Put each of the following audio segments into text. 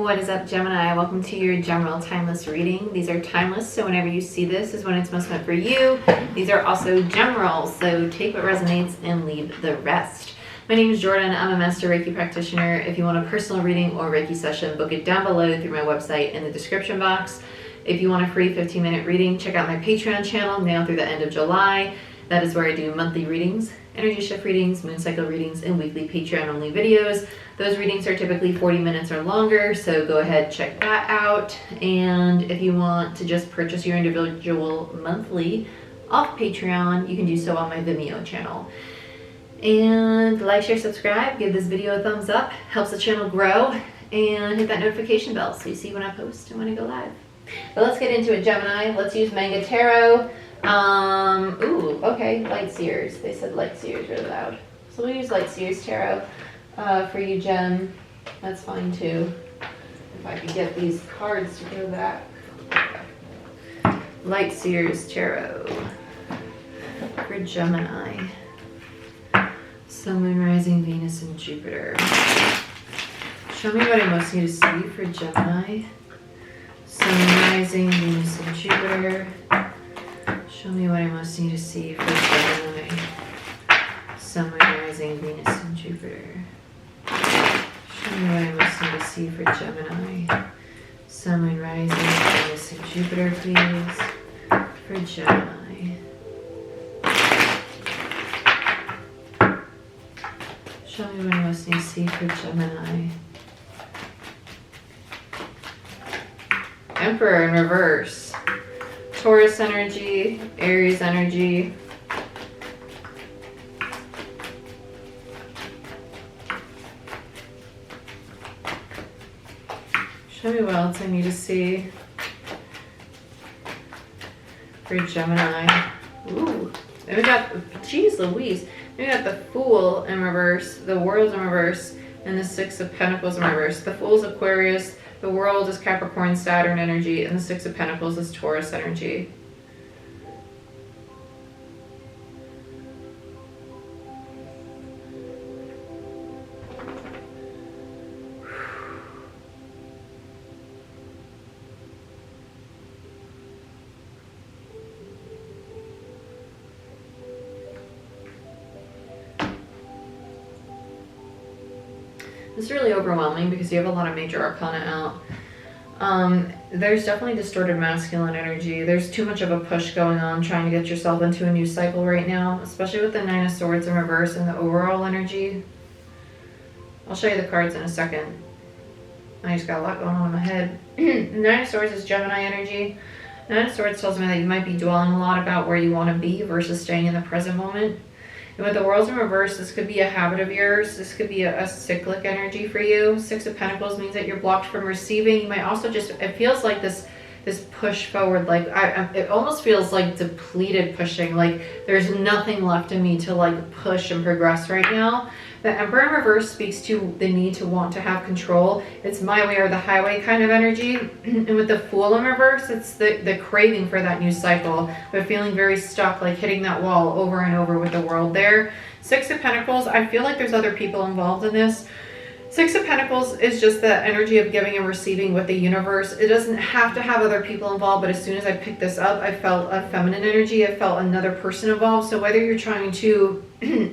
What is up, Gemini? Welcome to your general timeless reading. These are timeless, so whenever you see this is when it's most meant for you. These are also general, so take what resonates and leave the rest. My name is Jordyn. I'm a master Reiki practitioner. If you want a personal reading or Reiki session, book it down below through my website in the description box. If you want a free 15-minute reading, check out my Patreon channel now through the end of July. That is where I do monthly readings, energy shift readings, moon cycle readings, and weekly Patreon-only videos. Those readings are typically 40 minutes or longer, so go ahead, check that out. And if you want to just purchase your individual monthly off Patreon, you can do so on my Vimeo channel. And like, share, subscribe, give this video a thumbs up, helps the channel grow, and hit that notification bell so you see when I post and when I go live. But let's get into it, Gemini. Let's use Manga Tarot. Ooh, okay, Light Seers. They said Light Seers really loud. So we'll use Light Seers Tarot for you, Gem. That's fine too. If I could get these cards to go back. Okay. Light Seers Tarot for Gemini. Sun, Moon, Rising, Venus, and Jupiter. Show me what I most need to see for Gemini. Sun, Rising, Venus, and Jupiter. Show me what I most need to see for Gemini. Sun, Moon, Rising, Venus, and Jupiter. Show me what I most need to see for Gemini. Sun, Moon, Rising, Venus, and Jupiter, please. For Gemini. Show me what I most need to see for Gemini. Emperor in reverse. Taurus energy, Aries energy. Show me what else I need to see for Gemini. Ooh, and we got, geez Louise, we got the Fool in reverse, the World in reverse, and the Six of Pentacles in reverse. The Fool's Aquarius, the World is Capricorn, Saturn energy, and the Six of Pentacles is Taurus energy. It's really overwhelming because you have a lot of major arcana out. There's definitely distorted masculine energy. There's too much of a push going on trying to get yourself into a new cycle right now, especially with the Nine of Swords in reverse and the overall energy. I'll show you the cards in a second. I just got a lot going on in my head. Nine of Swords is Gemini energy. Nine of Swords tells me that you might be dwelling a lot about where you want to be versus staying in the present moment. And with the World's in reverse, this could be a habit of yours. This could be a cyclic energy for you. Six of Pentacles means that you're blocked from receiving. You might also just, it feels like this push forward, like it almost feels like depleted pushing, like there's nothing left in me to like push and progress right now. The Emperor in reverse speaks to the need to want to have control. It's my way or the highway kind of energy. And with the Fool in reverse, it's the craving for that new cycle, but feeling very stuck, like hitting that wall over and over with the World there. Six of Pentacles, I feel like there's other people involved in this. Six of Pentacles is just the energy of giving and receiving with the universe. It doesn't have to have other people involved, but as soon as I picked this up, I felt a feminine energy. I felt another person involved. So whether you're trying to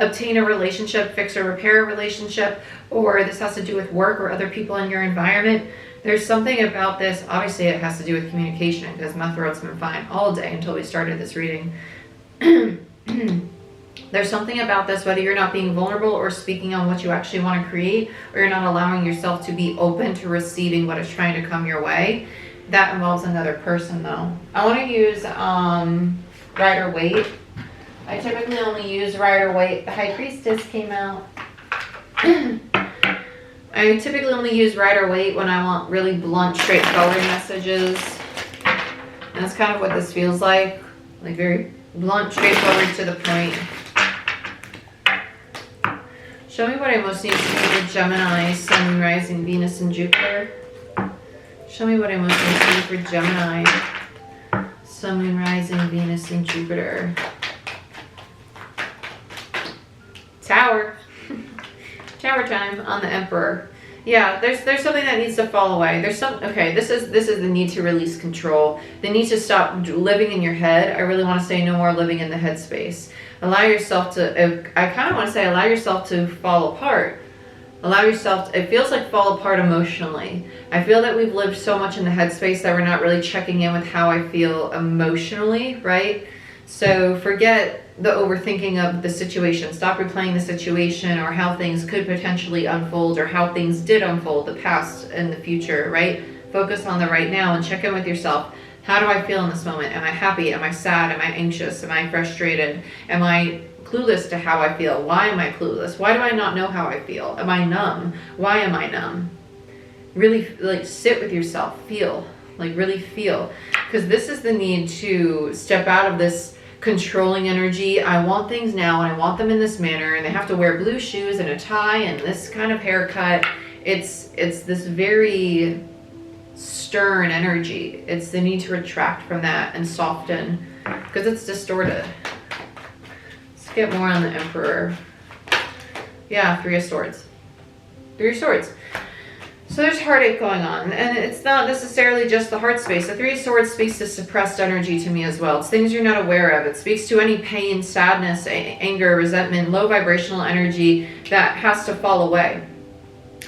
obtain a relationship, fix or repair a relationship, or this has to do with work or other people in your environment, there's something about this. Obviously, it has to do with communication because my throat's been fine all day until we started this reading. There's something about this, whether you're not being vulnerable or speaking on what you actually want to create, or you're not allowing yourself to be open to receiving what is trying to come your way. That involves another person though. I want to use Rider-Waite. I typically only use Rider-Waite. The High Priestess came out. I typically only use Rider-Waite when I want really blunt, straightforward messages. And that's kind of what this feels like very blunt, straightforward, to the point. Show me what I most need to see for Gemini, Sun, Moon, Rising, Venus, and Jupiter. Show me what I most need to see for Gemini, Sun, Moon, Rising, Venus, and Jupiter. Tower. Tower time on the Emperor. Yeah, there's something that needs to fall away. Okay, this is the need to release control. The need to stop living in your head. I really want to say no more living in the head space. Allow yourself to, I kind of want to say allow yourself to fall apart. Allow yourself, it feels like fall apart emotionally. I feel that we've lived so much in the headspace that we're not really checking in with how I feel emotionally, right? So forget the overthinking of the situation. Stop replaying the situation or how things could potentially unfold or how things did unfold, the past and the future, right? Focus on the right now and check in with yourself. How do I feel in this moment? Am I happy? Am I sad? Am I anxious? Am I frustrated? Am I clueless to how I feel? Why am I clueless? Why do I not know how I feel? Am I numb? Why am I numb? Really like sit with yourself, feel, like really feel, because this is the need to step out of this controlling energy. I want things now and I want them in this manner, and they have to wear blue shoes and a tie and this kind of haircut. It's this very stern energy. It's the need to retract from that and soften because it's distorted. Get more on the Emperor. Yeah, Three of Swords. Three of Swords. So there's heartache going on, and it's not necessarily just the heart space. The Three of Swords speaks to suppressed energy to me as well. It's things you're not aware of. It speaks to any pain, sadness, anger, resentment, low vibrational energy that has to fall away.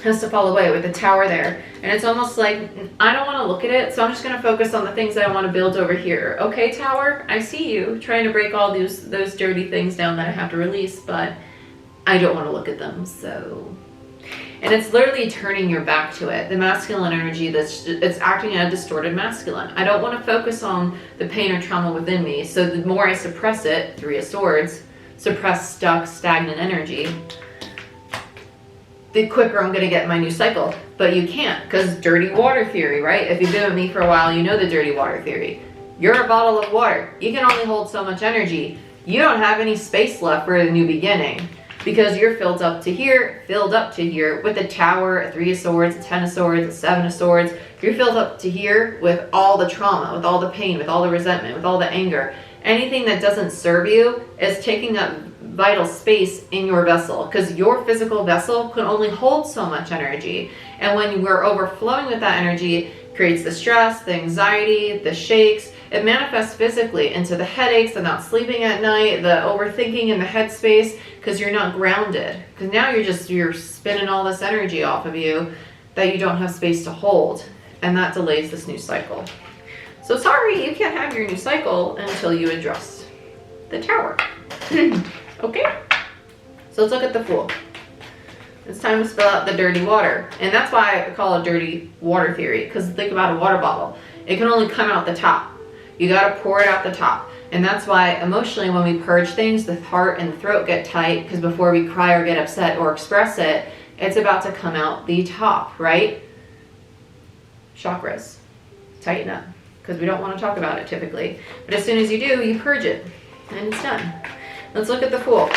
Has to fall away with the Tower there. And it's almost like, I don't want to look at it, so I'm just going to focus on the things that I want to build over here. Okay, Tower, I see you trying to break all those dirty things down that I have to release, but I don't want to look at them, so... And it's literally turning your back to it. The masculine energy, it's acting as a distorted masculine. I don't want to focus on the pain or trauma within me, so the more I suppress it, Three of Swords, suppress, stuck, stagnant energy, the quicker I'm going to get my new cycle. But you can't, because dirty water theory, right? If you've been with me for a while, you know the dirty water theory. You're a bottle of water. You can only hold so much energy. You don't have any space left for a new beginning because you're filled up to here with a Tower, a Three of Swords, a Ten of Swords, a Seven of Swords. You're filled up to here with all the trauma, with all the pain, with all the resentment, with all the anger. Anything that doesn't serve you is taking up vital space in your vessel, because your physical vessel can only hold so much energy. And when we're overflowing with that energy, it creates the stress, the anxiety, the shakes. It manifests physically into the headaches, the not sleeping at night, the overthinking in the headspace, because you're not grounded. Because now you're spinning all this energy off of you that you don't have space to hold, and that delays this new cycle. So sorry, you can't have your new cycle until you address the Tower. Okay, so let's look at the Fool. It's time to spill out the dirty water. And that's why I call it dirty water theory, because think about a water bottle. It can only come out the top. You gotta pour it out the top. And that's why emotionally when we purge things, the heart and the throat get tight, because before we cry or get upset or express it, it's about to come out the top, right? Chakras, tighten up, because we don't want to talk about it typically. But as soon as you do, you purge it, and it's done. Let's look at the Fool.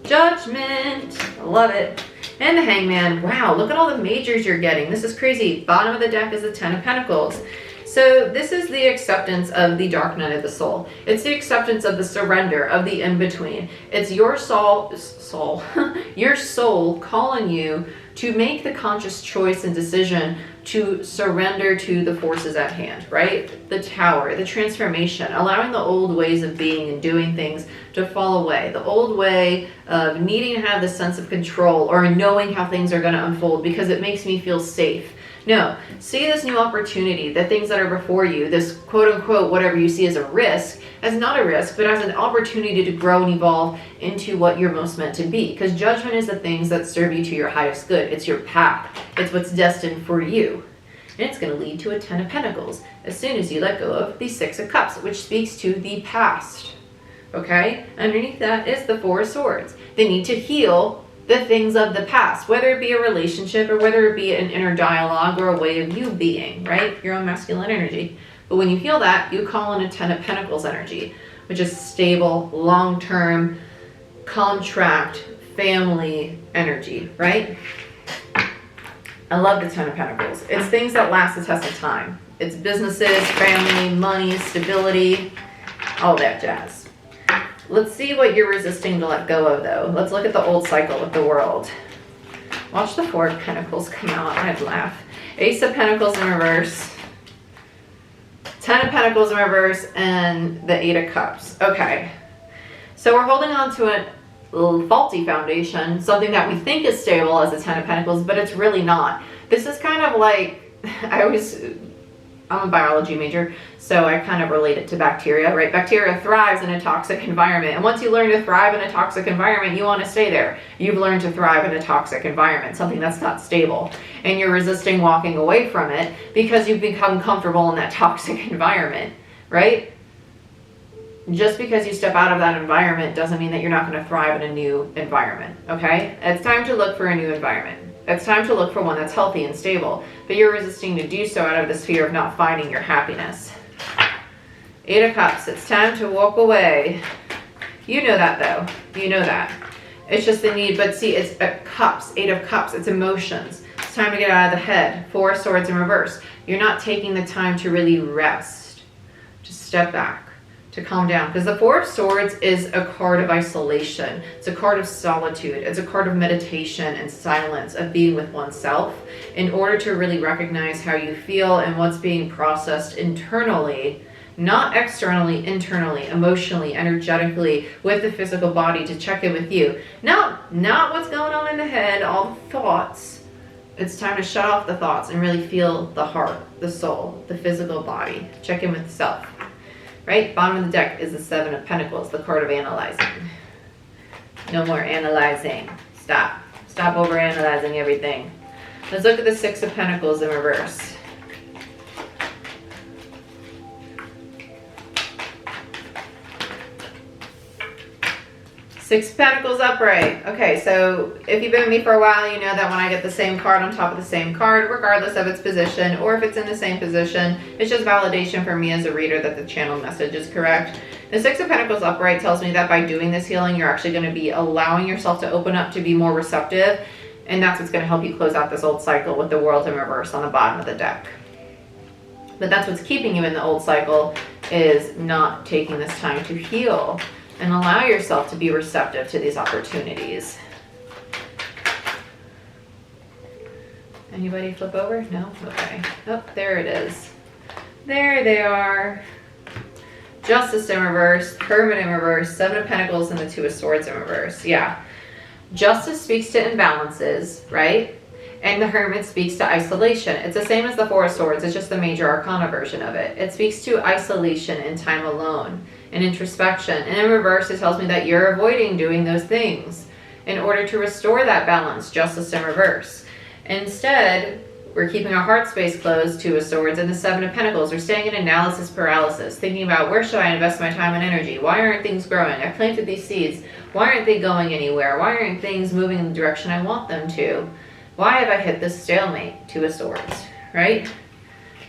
Judgment. I love it. And the Hangman. Wow, look at all the majors you're getting. This is crazy. Bottom of the deck is the Ten of Pentacles. So this is the acceptance of the dark night of the soul. It's the acceptance of the surrender, of the in-between. It's your your soul calling you to make the conscious choice and decision to surrender to the forces at hand, right? The Tower, the transformation, allowing the old ways of being and doing things to fall away. The old way of needing to have the sense of control or knowing how things are going to unfold because it makes me feel safe. No, see this new opportunity, the things that are before you, this quote unquote, whatever you see as a risk, as not a risk, but as an opportunity to grow and evolve into what you're most meant to be. Because judgment is the things that serve you to your highest good. It's your path. It's what's destined for you. And it's going to lead to a Ten of Pentacles as soon as you let go of the Six of Cups, which speaks to the past. Okay? Underneath that is the Four of Swords. They need to heal the things of the past, whether it be a relationship or whether it be an inner dialogue or a way of you being, right? Your own masculine energy. But when you heal that, you call in a Ten of Pentacles energy, which is stable, long-term, contract, family energy, right? I love the Ten of Pentacles. It's things that last the test of time. It's businesses, family, money, stability, all that jazz. Let's see what you're resisting to let go of, though. Let's look at the old cycle of the world. Watch the Four of Pentacles come out. I'd laugh. Ace of Pentacles in reverse. 10 of Pentacles in reverse. And the 8 of Cups. Okay. So we're holding on to a faulty foundation. Something that we think is stable as a 10 of Pentacles. But it's really not. This is kind of like... I'm a biology major, so I kind of relate it to bacteria, right? Bacteria thrives in a toxic environment. And once you learn to thrive in a toxic environment, you want to stay there. You've learned to thrive in a toxic environment, something that's not stable. And you're resisting walking away from it because you've become comfortable in that toxic environment, right? Just because you step out of that environment doesn't mean that you're not going to thrive in a new environment, okay? It's time to look for a new environment. It's time to look for one that's healthy and stable, but you're resisting to do so out of this fear of not finding your happiness. 8 of Cups, it's time to walk away. You know that though, you know that. It's just the need, but see, it's Cups, 8 of Cups, it's emotions. It's time to get out of the head. 4 of Swords in reverse. You're not taking the time to really rest, to step back, to calm down, because the 4 of Swords is a card of isolation. It's a card of solitude. It's a card of meditation and silence, of being with oneself in order to really recognize how you feel and what's being processed internally, not externally, internally, emotionally, energetically, with the physical body, to check in with you. Not what's going on in the head, all the thoughts. It's time to shut off the thoughts and really feel the heart, the soul, the physical body. Check in with self. Right? Bottom of the deck is the 7 of Pentacles, the card of analyzing. No more analyzing. Stop. Stop overanalyzing everything. Let's look at the 6 of Pentacles in reverse. Six of Pentacles upright. Okay, so if you've been with me for a while, you know that when I get the same card on top of the same card, regardless of its position, or if it's in the same position, it's just validation for me as a reader that the channel message is correct. The 6 of Pentacles upright tells me that by doing this healing, you're actually going to be allowing yourself to open up, to be more receptive, and that's what's going to help you close out this old cycle with the World in reverse on the bottom of the deck. But that's what's keeping you in the old cycle, is not taking this time to heal and allow yourself to be receptive to these opportunities. Anybody flip over? No? Okay. Oh, there it is. There they are. Justice in reverse, Hermit in reverse, 7 of Pentacles, and the 2 of Swords in reverse. Yeah. Justice speaks to imbalances, right? And the Hermit speaks to isolation. It's the same as the 4 of Swords. It's just the major arcana version of it. It speaks to isolation and time alone and introspection. And in reverse, it tells me that you're avoiding doing those things in order to restore that balance. Justice in reverse. Instead, we're keeping our heart space closed, 2 of Swords, and the 7 of Pentacles. We're staying in analysis paralysis, thinking about, where should I invest my time and energy? Why aren't things growing? I planted these seeds. Why aren't they going anywhere? Why aren't things moving in the direction I want them to? Why have I hit this stalemate? 2 of Swords, right?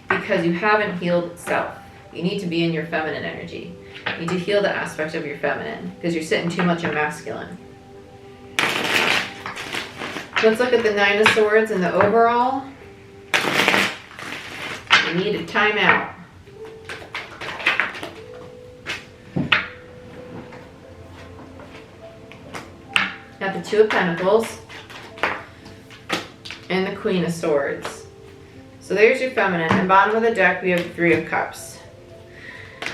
Because you haven't healed self. You need to be in your feminine energy. You need to heal the aspect of your feminine, because you're sitting too much in masculine. Let's look at the 9 of Swords and the overall. You need a timeout. Got the 2 of Pentacles and the Queen of Swords. So there's your feminine. And bottom of the deck, we have the 3 of Cups.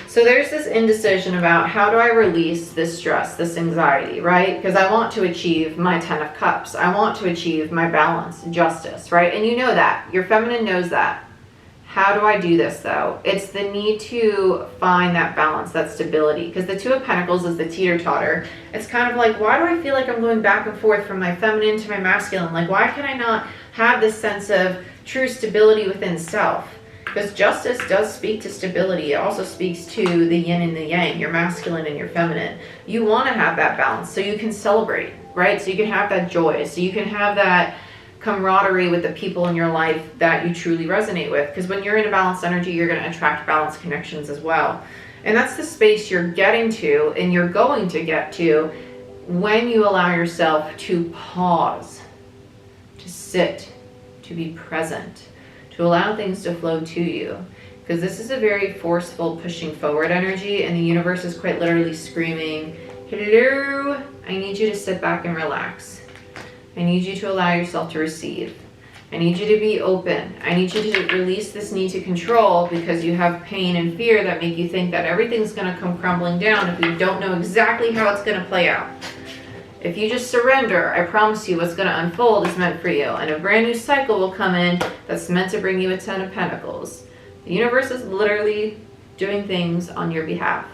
So there's this indecision about, how do I release this stress, this anxiety, right? Because I want to achieve my 10 of Cups. I want to achieve my balance, justice, right? And you know that. Your feminine knows that. How do I do this though? It's the need to find that balance, that stability. Because the 2 of Pentacles is the teeter-totter. It's kind of like, why do I feel like I'm going back and forth from my feminine to my masculine? Like, why can I not have this sense of true stability within self? Because justice does speak to stability. It also speaks to the yin and the yang, your masculine and your feminine. You want to have that balance so you can celebrate, right? So you can have that joy, so you can have that camaraderie with the people in your life that you truly resonate with. Because when you're in a balanced energy, you're going to attract balanced connections as well. And that's the space you're getting to, and you're going to get to, when you allow yourself to pause, to sit, to be present, to allow things to flow to you. Because this is a very forceful pushing forward energy, and the universe is quite literally screaming, hello, I need you to sit back and relax. I need you to allow yourself to receive. I need you to be open. I need you to release this need to control because you have pain and fear that make you think that everything's going to come crumbling down if you don't know exactly how it's going to play out. If you just surrender, I promise you what's going to unfold is meant for you. And a brand new cycle will come in that's meant to bring you a 10 of Pentacles. The universe is literally doing things on your behalf.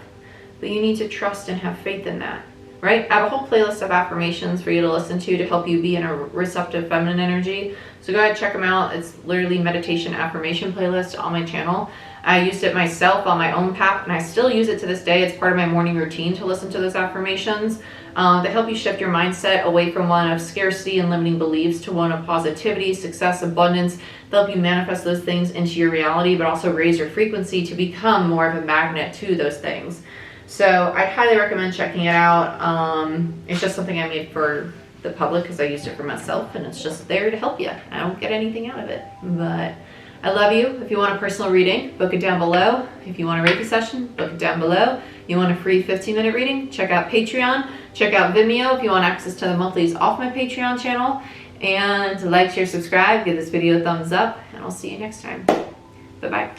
But you need to trust and have faith in that. Right? I have a whole playlist of affirmations for you to listen to help you be in a receptive feminine energy. So go ahead, check them out. It's literally meditation affirmation playlist on my channel. I used it myself on my own path, and I still use it to this day. It's part of my morning routine to listen to those affirmations that help you shift your mindset away from one of scarcity and limiting beliefs to one of positivity, success, abundance. They'll help you manifest those things into your reality, but also raise your frequency to become more of a magnet to those things. So I highly recommend checking it out. It's just something I made for the public because I used it for myself, and it's just there to help you. I don't get anything out of it, but I love you. If you want a personal reading, book it down below. If you want a Reiki session, book it down below. You want a free 15-minute reading, check out Patreon. Check out Vimeo if you want access to the monthlies off my Patreon channel. And like, share, subscribe, give this video a thumbs up, and I'll see you next time. Bye-bye.